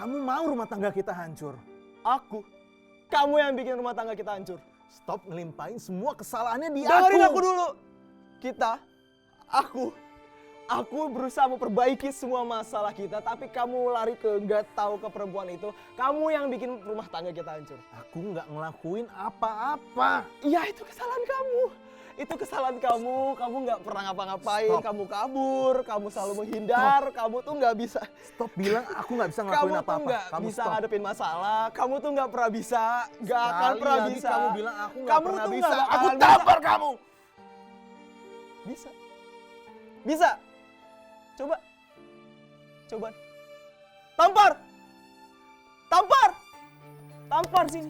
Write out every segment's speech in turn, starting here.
Kamu mau rumah tangga kita hancur? Aku? Kamu yang bikin rumah tangga kita hancur. Stop ngelimpahin semua kesalahannya di Dengerin aku. aku dulu. Aku berusaha memperbaiki semua masalah kita, tapi kamu lari ke nggak tahu ke perempuan itu. Kamu yang bikin rumah tangga kita hancur. Aku nggak ngelakuin apa-apa. Iya, itu kesalahan kamu. Itu kesalahan kamu. Kamu nggak pernah ngapa-ngapain. Stop. Kamu kabur. Kamu selalu menghindar. Kamu tuh nggak bisa. Stop bilang aku nggak bisa Kamu ngelakuin tuh apa-apa. nggak Kamu bisa stop. ngadepin masalah. Kamu tuh nggak pernah bisa. Nggak akan Sekali pernah lagi bisa. kamu bilang aku nggak Kamu pernah tuh bisa. nggak Aku bakalan tampar kamu. Bisa. Bisa. Coba. Coba. Tampar. Tampar. Tampar sini.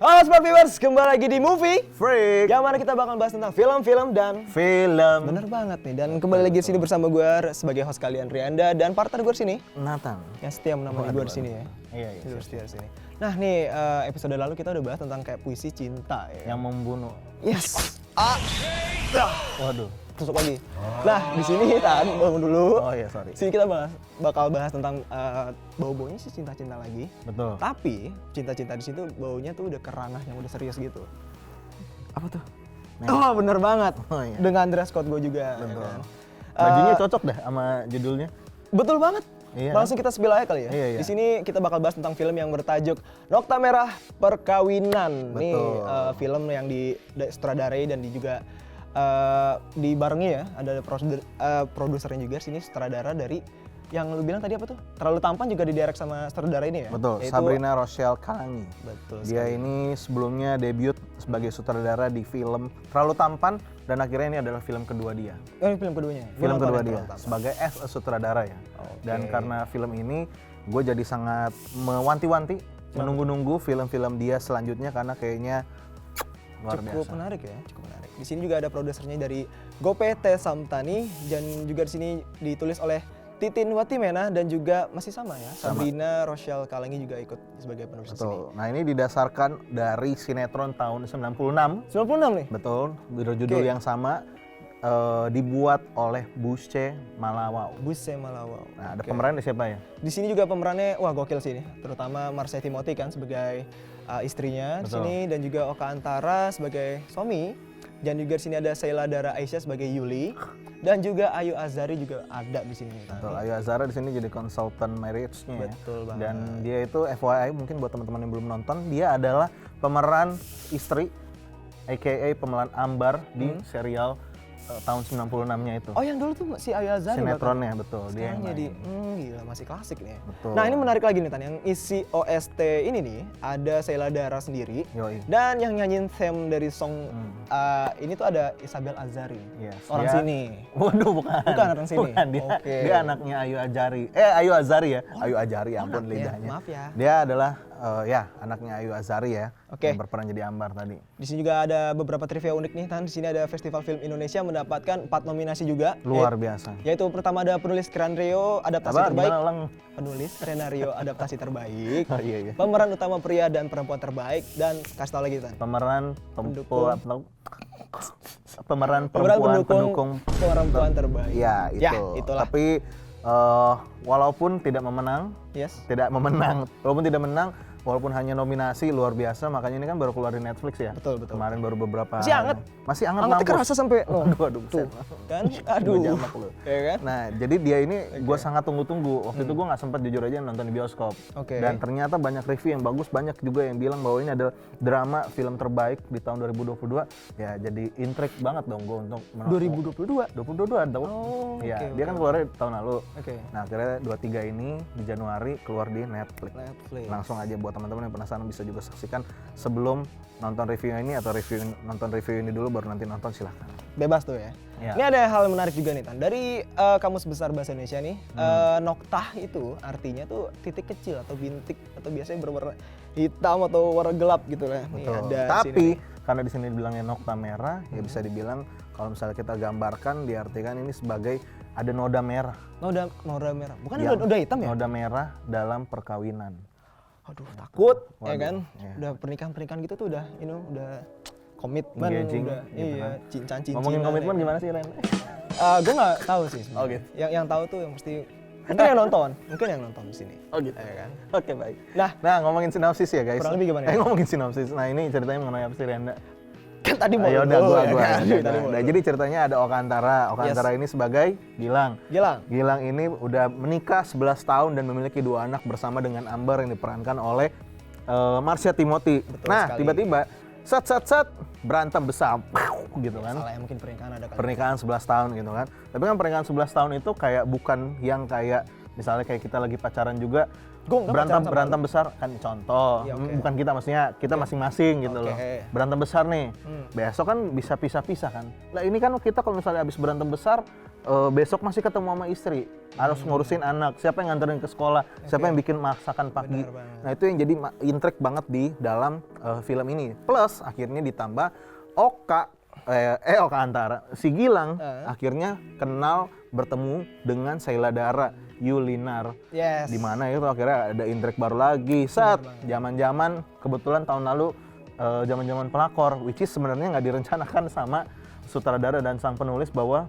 Halo Smart Viewers, kembali lagi di Movie Freak. yang mana kita bakal bahas tentang film-film dan Film. bener banget nih. Dan kembali lagi di sini bersama gue sebagai host kalian Rianda dan partner gue di sini Nathan. yang setia menemani gue di sini ya. Iya, iya. Gue setia di sini. Nah nih episode lalu kita udah bahas tentang kayak puisi cinta ya. Yang membunuh. Yes. Waduh. Tusuk lagi. Nah di sini Tan, bangun dulu. Oh iya, sorry. Sini kita bakal bahas tentang bau-baunya sih cinta-cinta lagi. Betul. Tapi cinta-cinta di situ baunya tuh udah ke ranah yang udah serius gitu. Apa tuh? Oh bener banget. Oh, iya. Dengan dress code gue juga. ya Betul. kan? Bajunya cocok deh sama judulnya. Betul banget. Iya. Langsung kita spill aja kali ya. Iya, iya. Di sini kita bakal bahas tentang film yang bertajuk Nokta Merah Perkawinan. Nih Betul. film yang disutradarai dan juga dibarengi ya. Ada produsernya juga sini sutradara dari yang lu bilang tadi apa tuh? Terlalu Tampan juga didirect sama sutradara ini ya? Betul, Yaitu- Sabrina Rochelle Kalangi. Betul. Dia ini sebelumnya debut sebagai sutradara di film Terlalu Tampan dan akhirnya ini adalah film kedua dia. Oh, ini film keduanya. Film Nonton kedua yang dia Terlalu Tampan. sebagai sutradara ya. Oke. Dan karena film ini gue jadi sangat mewanti-wanti menunggu-nunggu film-film dia selanjutnya karena kayaknya luar Cukup biasa. menarik ya, cukup menarik. Di sini juga ada produsernya dari Gope T. Samtani dan juga di sini ditulis oleh Titin Watimena dan juga masih sama ya. Sabrina Rochelle Kalangi juga ikut sebagai penulis di sini. Betul. Nah, ini didasarkan dari sinetron tahun 96. 96 nih. Betul, berjudul Oke. yang sama dibuat oleh Busce Malawau. Buse Malawau. Nah, ada Oke. pemeran siapa ya? Di sini juga pemerannya wah gokil sih ini. Terutama Marcia Timothy kan sebagai istrinya di Betul. sini dan juga Oka Antara sebagai suami. Dan juga di sini ada Sheila Dara Aisyah sebagai Yuli dan juga Ayu Azari juga ada di sini. Betul, Ayu Azhara di sini jadi konsultan marriage-nya ya. Betul banget. Dan dia itu FYI mungkin buat teman-teman yang belum nonton, dia adalah pemeran istri aka pemeran Ambar di serial tahun 96-nya itu. Oh yang dulu tuh si Ayu Azari Sinetronnya betul, dia Sekarang yang jadi main. gila masih klasik nih. Betul. Nah ini menarik lagi nih Tan, yang isi OST ini nih ada Sheila Dara sendiri Yoi. dan yang nyanyiin theme dari song ini tuh ada Isabel Azari. Yes, Orang dia- sini. Waduh, bukan. Bukan orang sini. Bukan, dia, Oke. dia anaknya Ayu Azari. Ayu Azari ya. Ayu Azari, ampun anaknya. lidahnya. Maaf ya. Dia adalah ya anaknya Ayu Azari ya. Oke. Yang berperan jadi Ambar tadi. Di sini juga ada beberapa trivia unik nih Tan. Di sini ada Festival Film Indonesia mendapatkan 4 nominasi juga. Luar biasa. Yaitu pertama ada penulis skenario adaptasi Apa? terbaik. Gimana ulang? Penulis skenario adaptasi terbaik. Oh iya iya. Pemeran utama pria dan perempuan terbaik dan kasih tau lagi Tan. Pemeran Pendukung. pemeran Pemeran perempuan pendukung perempuan terbaik. Ya, itu. Ya, itulah. Tapi walaupun tidak memenang, Yes. walaupun tidak menang, walaupun hanya nominasi luar biasa, makanya ini kan baru keluar di Netflix ya. Betul, betul. Kemarin baru beberapa. Masih hangat. Masih hangat. Angetnya mampus. kerasa sampai Aduh, tuh. buset. Kan? Aduh. Gua jamak lu. Ya kan? Nah, jadi dia ini gue sangat tunggu-tunggu. Waktu itu gue nggak sempat jujur aja nonton di bioskop. Oke. Dan ternyata banyak review yang bagus, banyak juga yang bilang bahwa ini adalah drama film terbaik di tahun 2022. Ya, jadi intrik banget dong gue untuk 2022. 2022 dong. Oh, Ya, oke, dia kan keluar tahun lalu. Oke. Nah, akhirnya 23 ini di Januari keluar di Netflix. Netflix. Langsung aja buat buat teman-teman yang penasaran bisa juga saksikan sebelum nonton review ini atau nonton review ini dulu baru nanti nonton, silahkan. Bebas tuh ya. Ya. Ini ada hal menarik juga nih Tan. Dari Kamus Besar Bahasa Indonesia nih, noktah itu artinya tuh titik kecil atau bintik atau biasanya berwarna hitam atau warna gelap gitu lah. Nih, Betul. ada Tapi sini. karena di sini dibilangnya nokta merah, ya bisa dibilang kalau misalnya kita gambarkan diartikan ini sebagai ada noda merah. Noda merah. Bukan Yang noda hitam ya? Noda merah dalam perkawinan. Aduh, takut ya Waduh, kan. iya. Udah pernikahan gitu tuh udah udah komitmen, Engaging, udah gitu iya, kan. cincin-cincinan. Ngomongin komitmen gimana sih, Ren? Gue nggak tahu sih sebenarnya. Oh, gitu. Yang tahu tuh yang mesti mungkin yang nonton di sini. Oh gitu. Ya kan. Oke, baik. Nah, Ngomongin sinopsis ya guys. Kurang lebih gimana ya? Ngomongin sinopsis. Nah ini ceritanya mengenai apa sih, Renda? kan tadi mau. Ya udah dulu, gua. ya kan? Tadi mau Nah, dulu. jadi ceritanya ada Oka Antara. Oka Yes. Antara ini sebagai Gilang. Gilang. Ini udah menikah 11 tahun dan memiliki 2 anak bersama dengan Amber yang diperankan oleh Marsha Timothy. Nah, sekali. tiba-tiba set berantem besar gitu kan. Salah ya, mungkin pernikahan ada kan. Pernikahan 11 tahun gitu kan. Tapi kan pernikahan 11 tahun itu kayak bukan yang kayak misalnya kayak kita lagi pacaran juga Gua nggak pacaran sama berantem besar kan contoh. Ya, oke. Bukan kita maksudnya kita masing-masing gitu Oke. loh. Berantem besar nih. Besok kan bisa pisah-pisah kan. Lah ini kan kita kalau misalnya habis berantem besar besok masih ketemu sama istri, harus ngurusin anak, siapa yang nganterin ke sekolah, siapa yang bikin masakan pagi. Benar banget. Nah, itu yang jadi intrik banget di dalam film ini. Plus akhirnya ditambah Oka Antara, si Gilang akhirnya kenal bertemu dengan Sheila Dara Yulinar. Yes. Di mana itu akhirnya ada intrik baru lagi. Saat zaman-zaman kebetulan tahun lalu zaman-zaman pelakor, which is sebenarnya nggak direncanakan sama sutradara dan sang penulis bahwa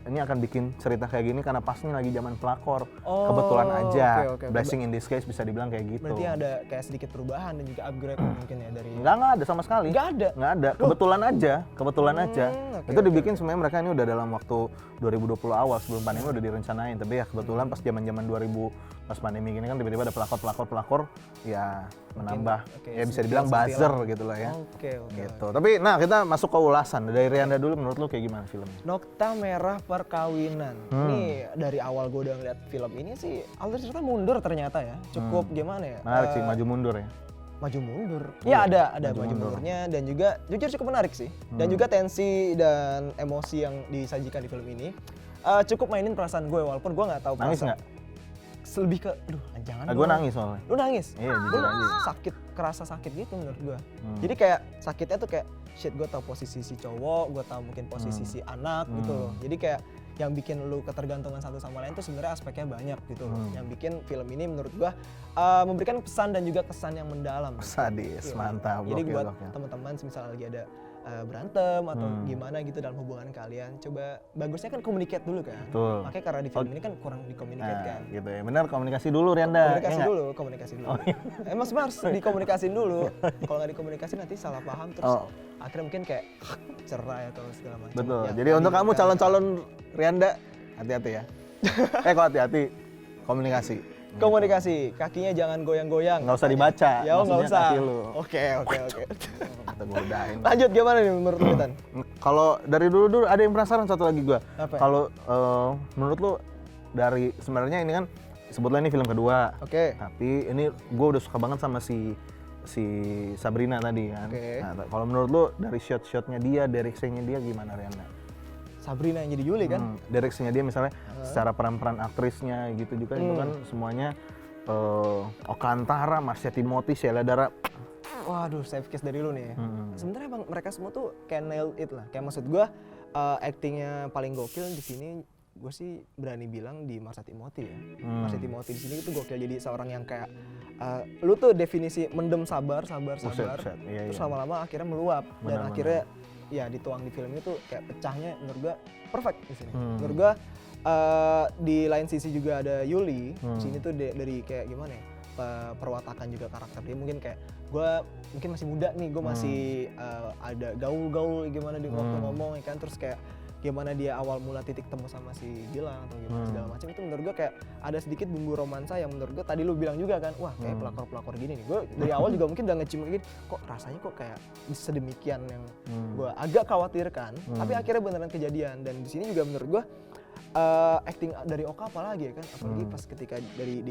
ini akan bikin cerita kayak gini karena pasnya lagi zaman pelakor. Oh, Kebetulan aja. oke. Blessing in disguise bisa dibilang kayak gitu. Berarti ada kayak sedikit perubahan dan juga upgrade mungkin ya dari. Nggak ada sama sekali. Nggak ada? Nggak ada. Kebetulan aja. Oke, Itu dibikin sebenarnya mereka ini udah dalam waktu 2020 awal sebelum pandemi udah direncanain. Tapi ya kebetulan pas zaman-zaman 2000 pas pandemi gini kan tiba-tiba ada pelakor ya menambah. Oke, Ya bisa dibilang buzzer gitu lah ya. Oke. Gitu. Tapi nah kita masuk ke ulasan. Dari Rianda dulu menurut lu kayak gimana filmnya? Nokta Merah Perkawinan. Ini dari awal gue udah ngeliat film ini sih alur cerita mundur ternyata ya. Cukup gimana ya? Menarik sih, maju mundur ya. Maju mundur. Ya ada maju maju mundur. mundurnya dan juga jujur cukup menarik sih. Dan juga tensi dan emosi yang disajikan di film ini cukup mainin perasaan gue walaupun gue nggak tahu Nangis perasaan. nggak? Lebih ke, jangan. Gue nangis soalnya. Lu nangis? Iya, jujur Gua aja. sakit, kerasa sakit gitu menurut gue. Jadi kayak sakitnya tuh kayak shit, gue tahu posisi si cowok, gue tahu mungkin posisi si anak gitu loh. Jadi kayak yang bikin lu ketergantungan satu sama lain tuh sebenarnya aspeknya banyak gitu loh. Yang bikin film ini menurut gue memberikan pesan dan juga kesan yang mendalam. Sadis, Iya. mantap. Jadi gokil, buat gokil. teman-teman misalnya lagi ada berantem atau gimana gitu dalam hubungan kalian, coba bagusnya kan communicate dulu kan. Betul. Makanya karena di film ini kan kurang dikomunikasikan kan. Nah, gitu ya. Benar, komunikasi dulu Rianda. Komunikasi Ya nggak? dulu, komunikasi dulu. Mas Mars dikomunikasin dulu. Kalau nggak dikomunikasi nanti salah paham terus akhirnya mungkin kayak cerai atau segala macam. Betul. Ya, Jadi untuk kamu calon-calon Rianda, hati-hati ya. Kok hati-hati? Komunikasi. Komunikasi, kakinya jangan goyang-goyang. Nggak usah dibaca. Ya, nggak maksudnya usah. kaki lu. Oke. Atau gue udahin. Lanjut gimana nih menurut lu, Tan? Kalau dari dulu ada yang penasaran satu lagi gua. Apa? Kalau menurut lu dari sebenarnya ini kan sebetulnya ini film kedua. Oke. Tapi ini gue udah suka banget sama si Sabrina tadi kan. Oke. Nah, kalau menurut lu dari shot-shotnya dia, directionnya dia gimana Riana? Sabrina yang jadi Yuli kan? Directionnya dia misalnya secara peran-peran aktrisnya gitu juga itu kan semuanya Oka Antara, Marsha Timothy, Sheila Dara. Waduh, save case dari lu nih. Sebenarnya emang mereka semua tuh kayak nailed it lah. Kayak maksud gua actingnya paling gokil di sini. Gue sih berani bilang di Marsha Timothy ya. Marsha Timothy di sini itu gokil, jadi seorang yang kayak lu tuh definisi mendem sabar. Buset. Iya, Terus iya. lama-lama akhirnya meluap dan Benar-benar. akhirnya ya dituang di film itu kayak pecahnya menurut gua perfect di sini. Menurut gua di lain sisi juga ada Yuli. Di sini tuh dari kayak gimana ya? Perwatakan juga karakter dia mungkin kayak gue mungkin masih muda nih, gue masih ada gaul-gaul gimana di waktu ngomong ya kan, terus kayak gimana dia awal mula titik temu sama si Gilang atau gimana segala macam, itu menurut gue kayak ada sedikit bumbu romansa yang menurut gue tadi lu bilang juga kan, wah kayak pelakor-pelakor gini nih, gue dari awal juga mungkin udah ngecium gini, kok rasanya kok kayak sedemikian yang gue agak khawatirkan, tapi akhirnya beneran kejadian. Dan di sini juga menurut gue acting dari Oka apalagi ya kan, apalagi pas ketika dari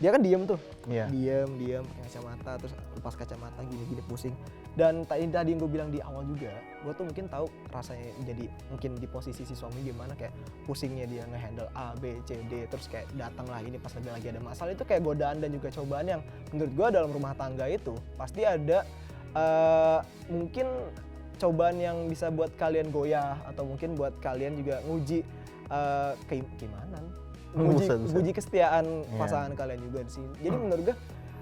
dia kan diem tuh, Iya. diem pakai kacamata, terus lepas kacamata gini pusing. Dan tadi yang gue bilang di awal juga, gue tuh mungkin tahu rasanya jadi mungkin di posisi si suami gimana, kayak pusingnya dia ngehandle A, B, C, D, terus kayak datang lah ini pas lagi ada masalah, itu kayak godaan dan juga cobaan yang menurut gue dalam rumah tangga itu pasti ada mungkin cobaan yang bisa buat kalian goyah atau mungkin buat kalian juga nguji keimanan, nguji kesetiaan pasangan kalian juga di sini. Jadi menurut gue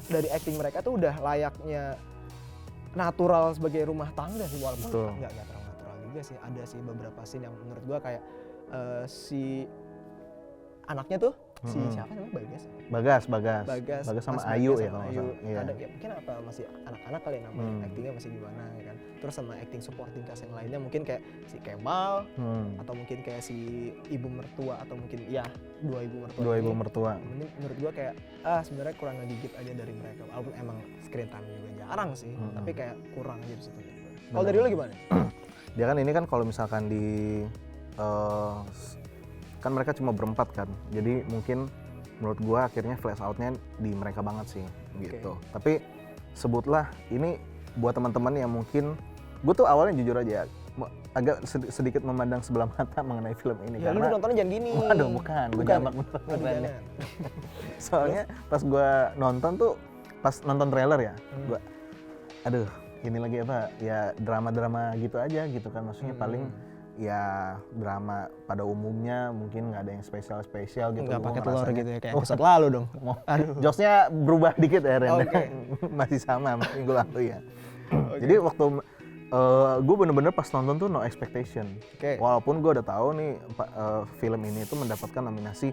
dari acting mereka tuh udah layaknya natural sebagai rumah tangga sih, walaupun nggak terlalu natural juga sih. Ada sih beberapa scene yang menurut gue kayak si anaknya tuh si siapa namanya Bagas sama Ayu ya sama kalau Ayu. Iya. Ada ya mungkin apa masih anak-anak kali namanya, actingnya masih gimana ya kan. Terus sama acting supporting cast yang lainnya mungkin kayak si Kemal atau mungkin kayak si ibu mertua atau mungkin ya dua ibu mertua. Menurut gua kayak sebenarnya kurang ngegigit aja dari mereka, walaupun emang screen time juga jarang sih, tapi kayak kurang aja di situ. Kalau dari lu gimana? Dia kan ini kan kalau misalkan di kan mereka cuma berempat kan, jadi mungkin menurut gua akhirnya flash outnya di mereka banget sih gitu. Tapi sebutlah ini buat teman-teman yang mungkin gua tuh awalnya jujur aja agak sedikit memandang sebelah mata mengenai film ini ya, karena lu nontonnya jangan gini. Waduh bukan, gua jambak beneran. Soalnya pas gua nonton tuh pas nonton trailer ya, gua aduh ini lagi apa ya drama-drama gitu aja gitu kan, maksudnya paling ya drama pada umumnya mungkin nggak ada yang spesial gitu. Nggak pakai telur gitu ya kayak episode lalu dong. Aduh. Jokesnya berubah dikit ya Ren. Masih sama minggu lalu ya. Jadi waktu gue bener-bener pas nonton tuh no expectation. Walaupun gue udah tahu nih film ini tuh mendapatkan nominasi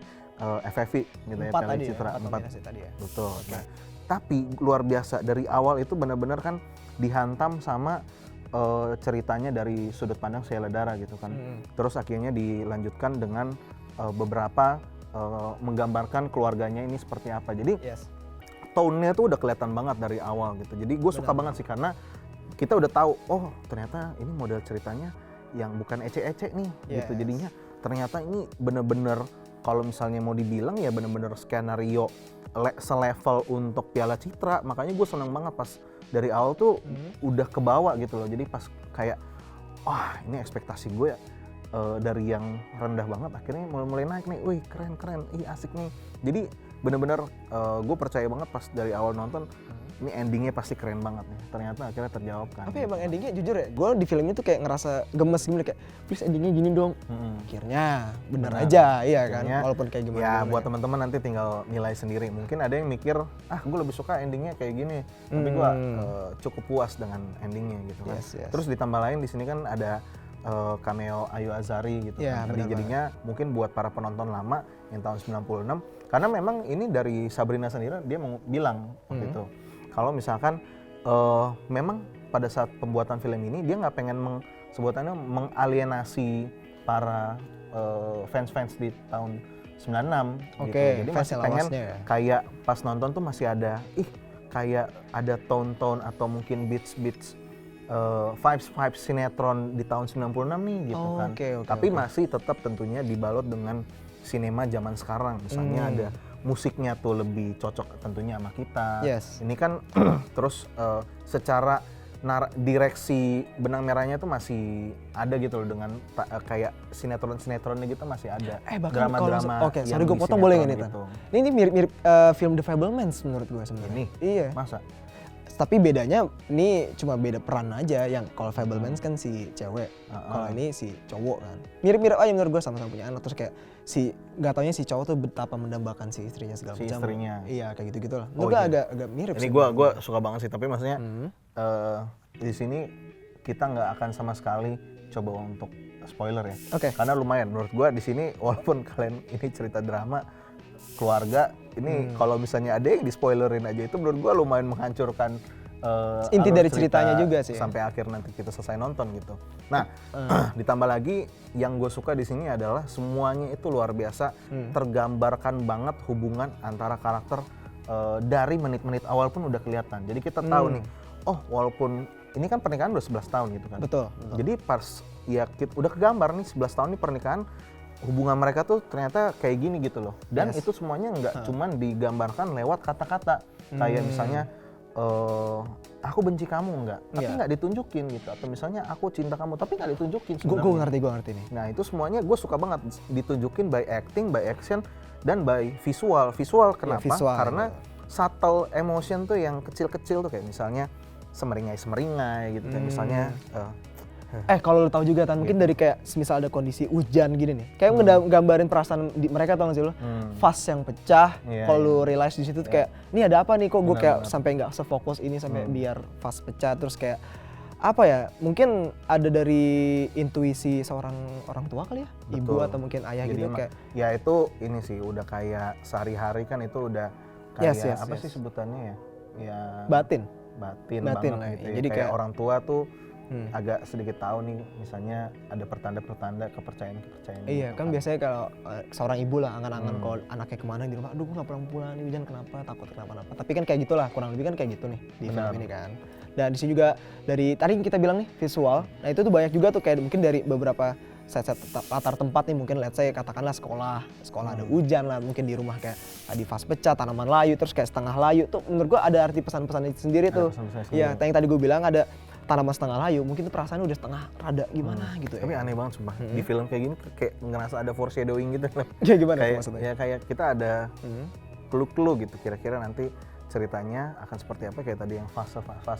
FFI gitu ya, Piala Citra 4 tadi ya. Betul. Nah, tapi luar biasa dari awal itu benar-benar kan dihantam sama ceritanya dari sudut pandang Sheila Dara gitu kan. Terus akhirnya dilanjutkan dengan beberapa menggambarkan keluarganya ini seperti apa. Jadi tone-nya tuh udah kelihatan banget dari awal gitu. Jadi gue suka banget sih karena kita udah tahu, oh ternyata ini model ceritanya yang bukan ecek-ecek nih gitu. Jadinya ternyata ini bener-bener kalau misalnya mau dibilang ya bener-bener skenario selevel untuk Piala Citra. Makanya gue seneng banget pas dari awal tuh udah kebawa gitu loh. Jadi pas kayak wah ini ekspektasi gue dari yang rendah banget akhirnya mulai naik nih. Wih keren, ih asik nih. Jadi bener-bener gue percaya banget pas dari awal nonton ini endingnya pasti keren banget nih. Ternyata akhirnya terjawab kan. Tapi emang endingnya jujur ya, gue di film itu kayak ngerasa gemes gimana kayak please endingnya gini dong. Akhirnya bener aja, iya kan. Walaupun kayak gimana. Ya buat teman-teman nanti tinggal nilai sendiri. Mungkin ada yang mikir, gue lebih suka endingnya kayak gini. Tapi gue cukup puas dengan endingnya gitu kan. Terus ditambah lain di sini kan ada cameo Ayu Azari gitu kan. Jadi jadinya mungkin buat para penonton lama yang tahun 96, karena memang ini dari Sabrina sendiri dia mau bilang waktu itu. Kalau misalkan memang pada saat pembuatan film ini dia nggak pengen sebutannya mengalienasi para fans-fans di tahun 96 gitu. Jadi masih pengen kayak pas nonton tuh masih ada kayak ada tone-tone atau mungkin beats vibes sinetron di tahun 96 nih gitu kan. Tapi masih tetap tentunya dibalut dengan sinema zaman sekarang. Misalnya ada musiknya tuh lebih cocok tentunya sama kita. Ini kan terus secara direksi benang merahnya tuh masih ada gitu loh dengan kayak sinetronnya gitu masih ada. Drama-drama. Sorry gue potong boleh nggak nih Tan? Ini mirip film The Fabelmans menurut gue sebenarnya. Ini? Iya. Masa? Tapi bedanya ini cuma beda peran aja, yang kalau Fabelmans kan si cewek, kalau ini si cowok kan. Mirip-mirip aja menurut gue, sama-sama punya anak, terus kayak nggak taunya si cowok tuh betapa mendambakan si istrinya segala macam. Iya kayak gitu-gitu lah. Menurut gue agak mirip sih. Ini gue suka banget sih, tapi maksudnya di sini kita nggak akan sama sekali coba untuk spoiler ya. Karena lumayan menurut gue di sini walaupun kalian ini cerita drama keluarga, ini kalau misalnya ada yang di spoilerin aja itu menurut gue lumayan menghancurkan inti dari ceritanya juga sih. Sampai akhir nanti kita selesai nonton gitu. Nah, ditambah lagi yang gue suka di sini adalah semuanya itu luar biasa tergambarkan banget hubungan antara karakter dari menit-menit awal pun udah kelihatan. Jadi kita tahu nih, oh walaupun ini kan pernikahan udah 11 tahun gitu kan. Betul. Jadi pas ya udah kegambar nih 11 tahun nih pernikahan hubungan mereka tuh ternyata kayak gini gitu loh. Dan Yes. itu semuanya nggak cuman digambarkan lewat kata-kata. Kayak misalnya aku benci kamu tapi Iya. nggak ditunjukin gitu. Atau misalnya aku cinta kamu tapi nggak ditunjukin Gue sebenarnya. ngerti nih. Nah itu semuanya gue suka banget ditunjukin by acting, by action, dan by visual. Visual kenapa? visual, Karena gitu. subtle emotion tuh yang kecil-kecil tuh kayak misalnya semeringai-semeringai gitu kan. Misalnya Kalau lu tahu juga Tan, mungkin dari kayak semisal ada kondisi hujan gini nih. Kayak ngegambarin perasaan mereka, tau gak sih lu? Vas yang pecah, Iya, kalau lu realize di situ tuh kayak, ini ada apa nih kok gue kayak Benar. sampai nggak sefokus ini sampai biar vas pecah, terus kayak apa ya? Mungkin ada dari intuisi seorang orang tua kali ya, ibu Betul. atau mungkin ayah jadi gitu kayak. ya itu ini sih udah kayak sehari-hari kan itu udah kayak Yes, apa yes. sih sebutannya ya? Ya Batin. batin Batin banget lah, gitu ya. ya. Jadi Kayak kayak- orang tua tuh agak sedikit tahu nih misalnya ada pertanda-pertanda kepercayaan Iya gitu kan biasanya kalau seorang ibu lah angan-angan kalau anaknya kemana di rumah, aduh gue nggak pulang-pulang nih hujan kenapa, takut kenapa-napa. Tapi kan kayak gitulah, kurang lebih kan kayak gitu nih di film Benar. ini kan. Dan di sini juga dari tadi kita bilang nih visual, nah itu tuh banyak juga tuh kayak mungkin dari beberapa set-set latar tempat nih, mungkin let's say katakanlah sekolah ada hujan lah, mungkin di rumah kayak tadi vas pecah, tanaman layu, terus kayak setengah layu tuh menurut gua ada arti pesan-pesan itu sendiri Ada tuh. pesan-pesan Iya, sendiri. yang tadi gue bilang ada tanaman setengah layu, mungkin tuh perasaan udah setengah rada gimana gitu Tapi ya. aneh banget sumpah. Di film kayak gini kayak ngerasa ada foreshadowing gitu. Ya gimana kayak maksudnya? ya kayak kita ada clue-clue gitu kira-kira nanti ceritanya akan seperti apa kayak tadi yang fase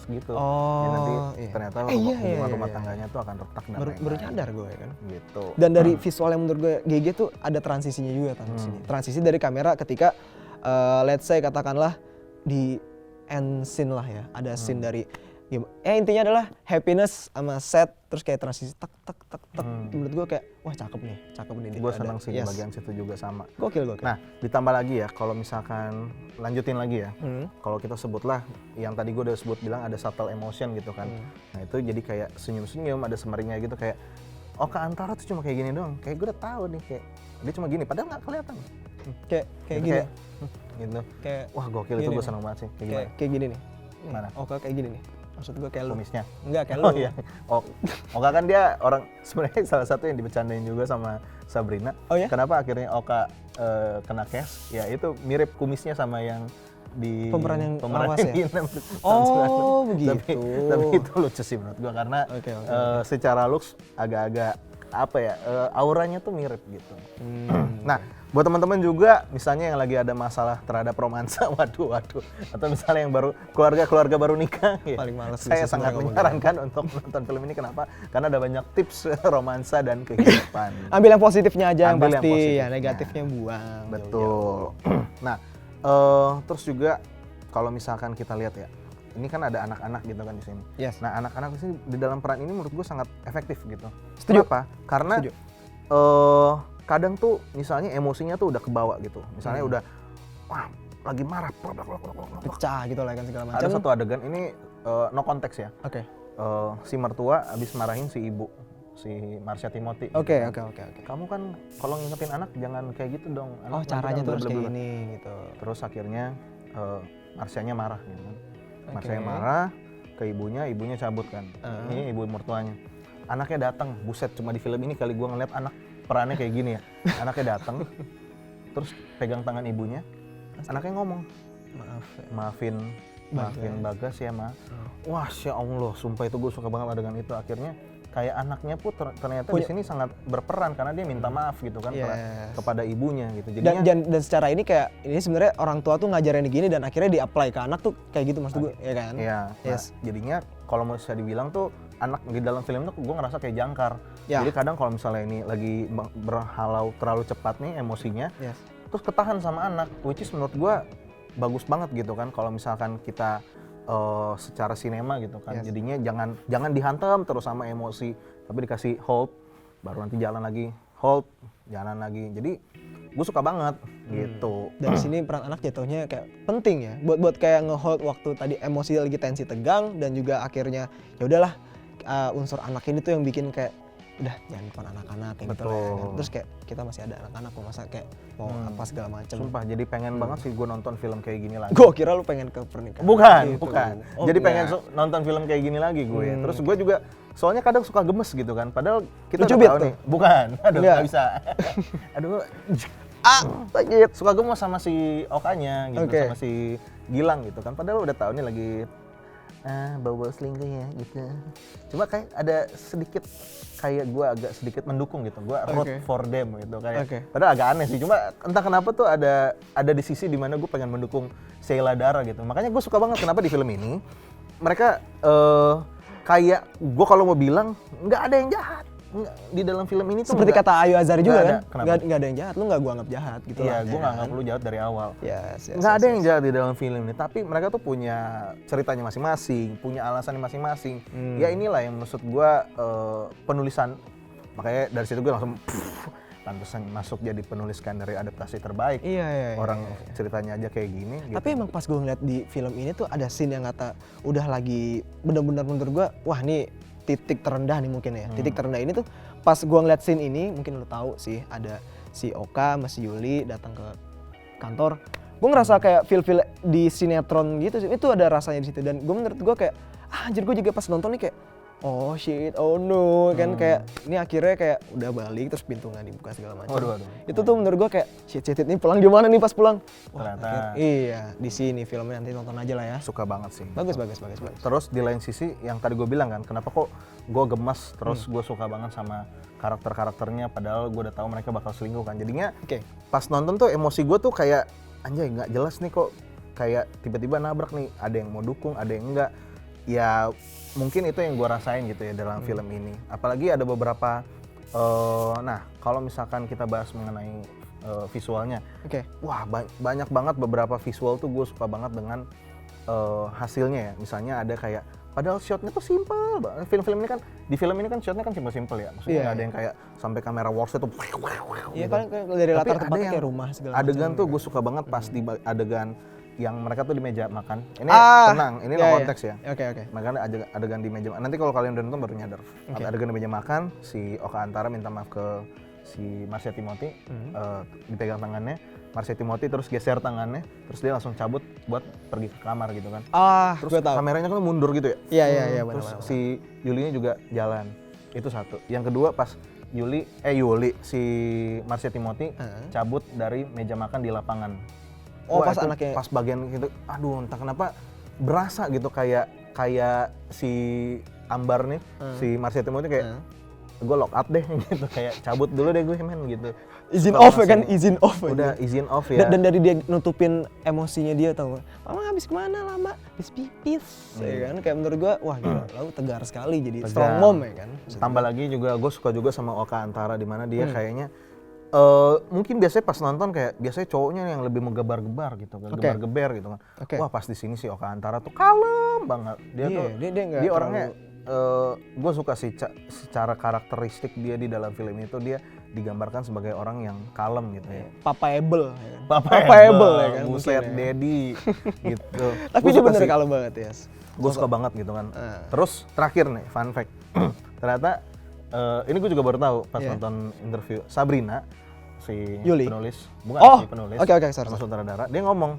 gitu. Oh, Ya, nanti iya. ternyata Iya, hubungan iya, rumah iya. tangganya tuh akan retak dan Baru lain-lain. nyadar gue ya kan. Gitu. Dan dari visual yang menurut gue GG tuh ada transisinya juga kan di sini. Transisi dari kamera ketika let's say katakanlah di end scene lah ya. Ada scene dari intinya adalah happiness sama sad terus kayak transisi tak. Menurut gue kayak wah cakep nih dia. Gue Ada- senang sih di yes. bagian situ juga sama. Gokil. Nah, ditambah lagi ya, kalau misalkan lanjutin lagi ya, kalau kita sebutlah yang tadi gue udah sebut bilang ada subtle emotion gitu kan. Nah itu jadi kayak senyum-senyum, ada semeringnya gitu kayak Oka Antara tuh cuma kayak gini doang. Kayak gue udah tahu nih kayak dia cuma gini, padahal nggak kelihatan. kayak Gitu, gini. gitu. Kayak Wah gokil itu gini gue nih. seneng banget sih. Kayak gimana? kayak gini nih. Mana? Oke kayak gini nih. Maksud gue kayak lu. Kumisnya. Enggak kayak lu. Oh iya. Oka kan dia orang sebenarnya salah satu yang dibecandain juga sama Sabrina. Oh ya? Kenapa akhirnya Oka kena cast? Ya itu mirip kumisnya sama yang di Pemeran yang lawas ya? ini, Oh, begitu. Tapi itu lucu sih menurut gua karena Oke. secara looks agak-agak apa ya auranya tuh mirip gitu. Nah, buat teman-teman juga misalnya yang lagi ada masalah terhadap romansa, waduh, atau misalnya yang baru keluarga baru nikah, ya, Paling males saya sih sangat sebenarnya menyarankan untuk nonton film ini. Kenapa? Karena ada banyak tips romansa dan kehidupan. Ambil yang positifnya aja yang Ambil yang pasti, ya positifnya. negatifnya buang. Betul. Nah, terus juga kalau misalkan kita lihat ya, ini kan ada anak-anak gitu kan di sini. Yes. Nah, anak-anak di sini di dalam peran ini menurut gue sangat efektif gitu. Setuju. Kenapa? Karena Setuju. kadang tuh misalnya emosinya tuh udah kebawa gitu. Misalnya udah wah lagi marah, Pecah gitu lah kan segala macam. ada satu adegan ini no konteks ya. Oke. Si mertua abis marahin si ibu, si Marsha Timothy. Oke. Kamu kan kalau ngingetin anak jangan kayak gitu dong. Oh, Anak nanti caranya kan tuh harus kayak blablabla. gini gitu. Terus akhirnya Marsyanya marah gitu kan. Oke. Marsyanya marah ke ibunya cabut kan. Ini ibu mertuanya. Anaknya datang, buset cuma di film ini kali gua ngeliat anak perannya kayak gini ya. Anaknya datang, terus pegang tangan ibunya. Anaknya ngomong, Maaf ya. maafin Bagas ya ma. Wah, ya Allah, sumpah itu gue suka banget adegan itu. Akhirnya kayak anaknya pun ternyata di sini sangat berperan karena dia minta maaf gitu kan Yes. kepada ibunya gitu. Jadinya Dan secara ini kayak ini sebenarnya orang tua tuh ngajarin gini dan akhirnya di-apply ke anak tuh kayak gitu maksud gue, ya kan? iya, Yes. jadinya kalau mau bisa dibilang tuh anak di dalam film tuh gue ngerasa kayak jangkar. Ya. Jadi kadang kalau misalnya ini lagi berhalau terlalu cepat nih emosinya, Yes. terus ketahan sama anak, which is menurut gue bagus banget gitu kan kalau misalkan kita secara sinema gitu kan. Yes. Jadinya jangan dihantam terus sama emosi, tapi dikasih hold, baru nanti jalan lagi, hold, jalan lagi. Jadi gue suka banget gitu. Dari sini peran anak jatuhnya kayak penting ya buat kayak ngehold waktu tadi emosi lagi tensi tegang dan juga akhirnya ya udahlah unsur anak ini tuh yang bikin kayak udah jangan nonton anak-anak kayak gitu lah ya kan. Betul. Terus kayak kita masih ada anak-anak kok masa kayak mau apa segala macam. Sumpah jadi pengen banget sih gue nonton film kayak gini lagi. Gue kira lu pengen ke pernikahan. Bukan, Gitu. bukan. Oh, Jadi enggak. pengen nonton film kayak gini lagi gue. Terus gue juga soalnya kadang suka gemes gitu kan, padahal kita Lu udah cubit tahu tuh? nih. Bukan, aduh Enggak. nggak bisa. Aduh, Sakit. suka gemes sama si Okanya gitu, Oke. sama si Gilang gitu kan, padahal udah tahu nih lagi bau-bau selingkuh ya gitu. Cuma kayak ada sedikit kayak gue agak sedikit mendukung gitu, gue root Oke. for them gitu kayak. Oke. Padahal agak aneh sih, cuma entah kenapa tuh ada di sisi dimana gue pengen mendukung Sheila Dara gitu. Makanya gue suka banget kenapa di film ini mereka kayak gue kalau mau bilang nggak ada yang jahat. Di dalam film ini tuh Seperti nggak- kata Ayu Azhari juga nggak kan, ada. Kenapa? nggak ada yang jahat, lu nggak gua anggap jahat gitu Iya, lah. gue ya nggak kan? anggap lu jahat dari awal. Yes, Nggak ada yang jahat di dalam film ini, tapi mereka tuh punya ceritanya masing-masing, punya alasannya masing-masing. Ya inilah yang maksud gue penulisan, makanya dari situ gue langsung pantesan masuk jadi penulis skenario adaptasi terbaik. Iya. Orang ceritanya aja kayak gini. Gitu. Tapi emang pas gue ngeliat di film ini tuh ada scene yang kata udah lagi bener-bener menurut gue, wah nih titik terendah nih mungkin ya. Titik terendah ini tuh pas gue ngeliat scene ini, mungkin lo tahu sih ada si Oka sama si Yuli datang ke kantor. Gue ngerasa kayak feel di sinetron gitu sih. Itu ada rasanya di situ dan gue menurut gue kayak anjir, gue juga pas nonton nih kayak oh shit, oh no, kan kayak ini akhirnya kayak udah balik terus pintu nggak dibuka segala macam. Waduh. Itu tuh menurut gue kayak shit ini pulang gimana nih pas pulang? Ternyata. Iya, di sini filmnya nanti nonton aja lah ya. Suka banget sih. Bagus. Terus di lain sisi yang tadi gue bilang kan, kenapa kok gue gemes, terus gue suka banget sama karakternya, padahal gue udah tahu mereka bakal selingkuh kan. Jadinya Oke. pas nonton tuh emosi gue tuh kayak anjay nggak jelas nih kok, kayak tiba-tiba nabrak nih, ada yang mau dukung, ada yang enggak. Ya mungkin itu yang gue rasain gitu ya dalam film ini. Apalagi ada beberapa, nah kalau misalkan kita bahas mengenai visualnya, Oke. wah banyak banget beberapa visual tuh gue suka banget dengan hasilnya ya. Misalnya ada kayak, padahal shotnya tuh simple banget. Film ini kan shotnya kan simple ya. Maksudnya nggak ada yang kayak sampai kamera works itu. Iya kan dari Tapi latar ada tempatnya yang kayak rumah segala adegan macam. tuh gue suka banget pas di adegan yang mereka tuh di meja makan. Ini tenang, ini iya, no iya. konteks ya. Oke. Makanya adegan di meja makan. Nanti kalau kalian udah nonton baru nyadar. Adegan di meja makan, si Oka Antara minta maaf ke si Marsha Timothy, dipegang tangannya, Marsha Timothy terus geser tangannya, terus dia langsung cabut buat pergi ke kamar gitu kan. Terus Terus gue tahu. kameranya kan mundur gitu ya. Iya, Terus benar. si Yulinya juga jalan. Itu satu. Yang kedua pas Yuli si Marsha Timothy cabut dari meja makan di lapangan. Oh, Wah, pas itu anaknya. pas bagian gitu, aduh entah kenapa berasa gitu kayak si Ambar nih, si Marsha Timothy kayak gue lock up deh gitu, kayak cabut dulu deh gue men gitu. Izin Suka off ya banget kan, sih. izin off aja. Udah izin off ya. Dan dari dia nutupin emosinya dia tau gak? Mama habis kemana lama? Habis pipis, ya kan? Kayak menurut gua, wah gila, lalu tegar sekali jadi strong mom ya kan? Tambah lagi juga gue suka juga sama Oka Antara di mana dia kayaknya mungkin biasanya pas nonton kayak biasanya cowoknya yang lebih menggebar-gebar gitu, gebar-geber gitu kan. Oke. Wah pas di sini si Oka Antara tuh kalem banget. Dia Iya, tuh dia nggak dia orangnya gue suka sih secara karakteristik dia di dalam film itu dia digambarkan sebagai orang yang kalem gitu ya. Papaable ya kan? Papaable ya kan? buset mungkin ya. daddy gitu. Tapi Gua dia suka bener sih. kalau banget ya. Gue suka banget gitu kan. Terus terakhir nih, fun fact. Ternyata ini gue juga baru tahu pas Iya. nonton interview Sabrina, si Yuli? penulis, bukan Oh, si penulis, oke, sorry. sama sutradara. Dia ngomong,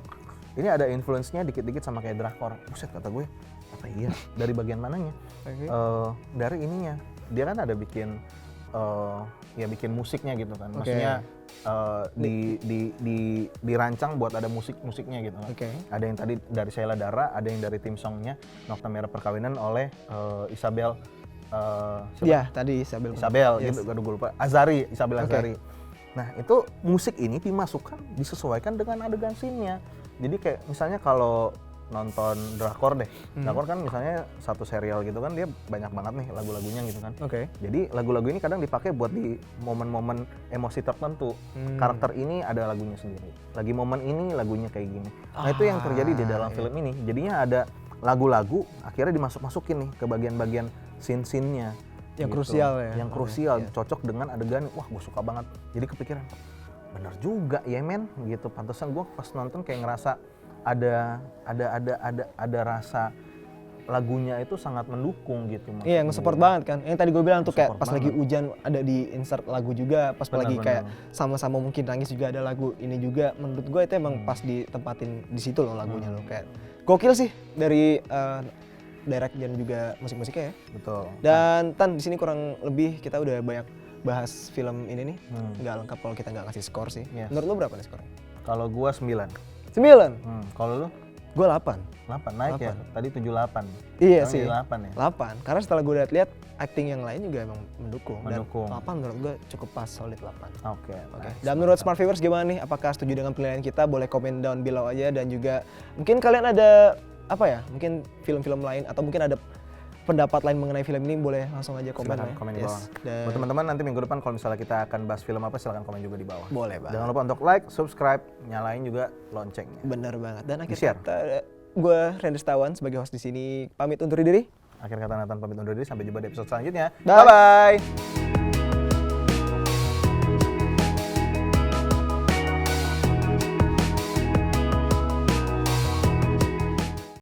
ini ada influence-nya dikit-dikit sama kayak drakor. Buset kata gue, apa iya? Dari bagian mananya? Oke. Dari ininya. Dia kan ada bikin bikin musiknya gitu kan. Maksudnya dirancang buat ada musiknya gitu kan. Oke. Ada yang tadi dari Sheila Dara, ada yang dari tim songnya Nokta Merah Perkawinan oleh Isabel siapa? Iya, tadi Isabel. Isabel Yes. gitu, aduh gue lupa. Isabel Oke. Azari. Nah itu musik ini dimasukkan, disesuaikan dengan adegan scene-nya. Jadi kayak misalnya kalau nonton drakor deh, drakor kan misalnya satu serial gitu kan dia banyak banget nih lagu-lagunya gitu kan. Oke. Jadi lagu-lagu ini kadang dipakai buat di momen-momen emosi tertentu. Karakter ini ada lagunya sendiri. Lagi momen ini lagunya kayak gini. Nah itu yang terjadi di dalam film ini. Jadinya ada lagu-lagu akhirnya dimasuk-masukin nih ke bagian-bagian scene-scene-nya. Yang krusial ya? Yang krusial, cocok dengan adegan. Wah gue suka banget. Jadi kepikiran, bener juga ya men gitu. Pantesan gue pas nonton kayak ngerasa ada rasa lagunya itu sangat mendukung gitu. Iya, nge-support banget kan. Yang tadi gue bilang tuh kayak Nge-support pas lagi hujan ada di insert lagu juga, pas Benar, lagi benar. kayak sama-sama mungkin nangis juga ada lagu ini juga. Menurut gue itu emang pas ditempatin di situ loh lagunya loh kayak gokil sih dari direct dan juga musik-musiknya ya. Betul. Dan Tan, di sini kurang lebih kita udah banyak bahas film ini nih. Nggak lengkap kalau kita nggak ngasih skor sih. Iya. Menurut lu berapa nih skornya? Kalau gua 9. 9. Kalau lu? Gue 8. 8 naik ya. Tadi 78. Iya Sekarang sih. jadi 8 ya. 8. Karena setelah gue lihat acting yang lain juga emang mendukung. Mendukung. Dan 8 menurut gue cukup pas, solid 8. Oke. Oke. Nice. Dan menurut Smart Viewers gimana nih? Apakah setuju dengan penilaian kita? Boleh komen down below aja, dan juga mungkin kalian ada apa ya? Mungkin film-film lain atau mungkin ada pendapat lain mengenai film ini, boleh langsung aja komen. Silakan ya. komen di bawah. Dan Buat teman-teman nanti minggu depan kalau misalnya kita akan bahas film apa, silakan komen juga di bawah. boleh banget. Jangan lupa untuk like, subscribe, nyalain juga loncengnya. Bener banget. Dan akhir Di-share. kata, gue Randy Setiawan sebagai host di sini pamit undur diri. Akhir kata Nathan pamit undur diri, sampai jumpa di episode selanjutnya. Bye. Bye-bye.